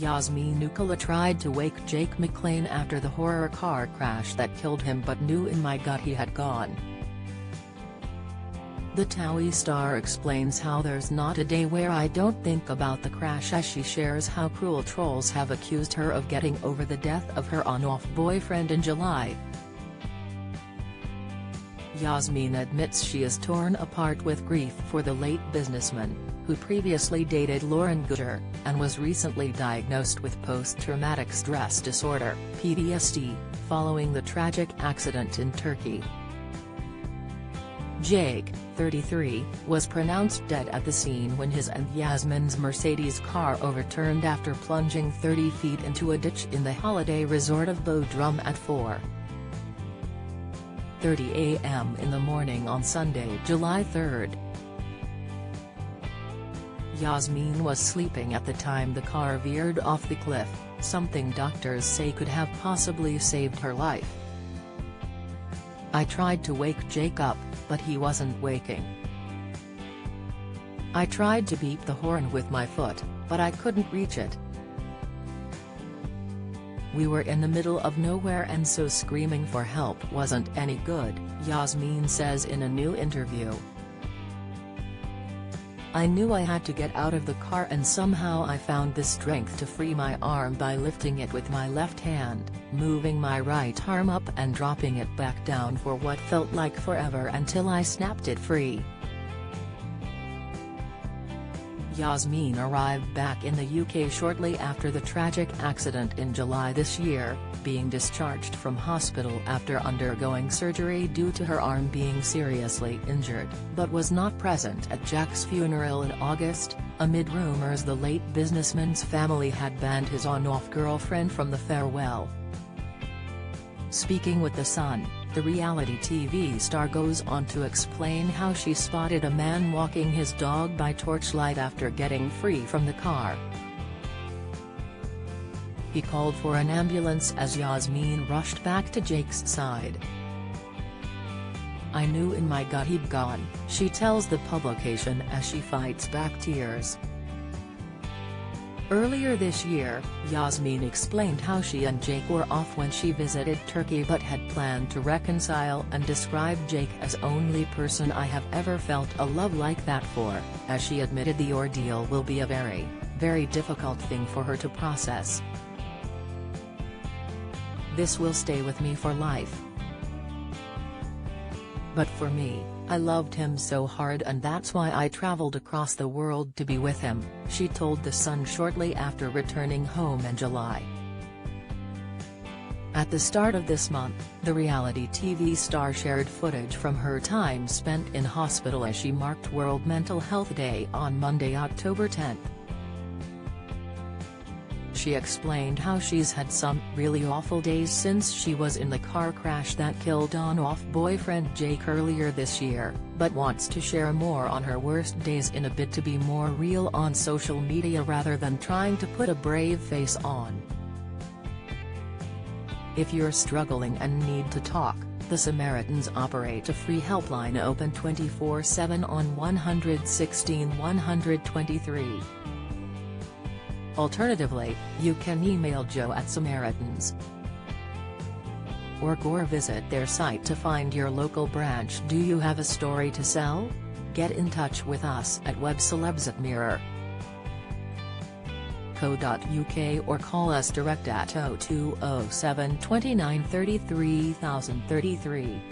Yazmin tried to wake Jake McLean after the horror car crash that killed him but knew in my gut he had gone. The TOWIE star explains how there's not a day where I don't think about the crash as she shares how cruel trolls have accused her of getting over the death of her on-off boyfriend in July. Yazmin admits she is torn apart with grief for the late businessman, who previously dated Lauren Guger, and was recently diagnosed with post-traumatic stress disorder (PTSD), following the tragic accident in Turkey. Jake, 33, was pronounced dead at the scene when his and Yazmin's Mercedes car overturned after plunging 30 feet into a ditch in the holiday resort of Bodrum at 4:30 a.m. in the morning on Sunday, July 3. Yazmin was sleeping at the time the car veered off the cliff, something doctors say could have possibly saved her life. I tried to wake Jake up, but he wasn't waking. I tried to beep the horn with my foot, but I couldn't reach it. We were in the middle of nowhere and so screaming for help wasn't any good, Yazmin says in a new interview. I knew I had to get out of the car and somehow I found the strength to free my arm by lifting it with my left hand, moving my right arm up and dropping it back down for what felt like forever until I snapped it free. Yazmin arrived back in the UK shortly after the tragic accident in July this year, being discharged from hospital after undergoing surgery due to her arm being seriously injured, but was not present at Jack's funeral in August, amid rumours the late businessman's family had banned his on-off girlfriend from the farewell. Speaking with The Sun, the reality TV star goes on to explain how she spotted a man walking his dog by torchlight after getting free from the car. He called for an ambulance as Yazmin rushed back to Jake's side. I knew in my gut he'd gone, she tells the publication as she fights back tears. Earlier this year, Yazmin explained how she and Jake were off when she visited Turkey but had planned to reconcile and described Jake as only person I have ever felt a love like that for, as she admitted the ordeal will be a very, very difficult thing for her to process. This will stay with me for life. But for me, I loved him so hard and that's why I traveled across the world to be with him, she told The Sun shortly after returning home in July. At the start of this month, the reality TV star shared footage from her time spent in hospital as she marked World Mental Health Day on Monday, October 10. She explained how she's had some really awful days since she was in the car crash that killed on-off boyfriend Jake earlier this year, but wants to share more on her worst days in a bid to be more real on social media rather than trying to put a brave face on. If you're struggling and need to talk, the Samaritans operate a free helpline open 24/7 on 116 123. Alternatively, you can email joe@samaritans.org or visit their site to find your local branch. Do you have a story to sell? Get in touch with us at webcelebsatmirror.co.uk or call us direct at 0207 29 33 033.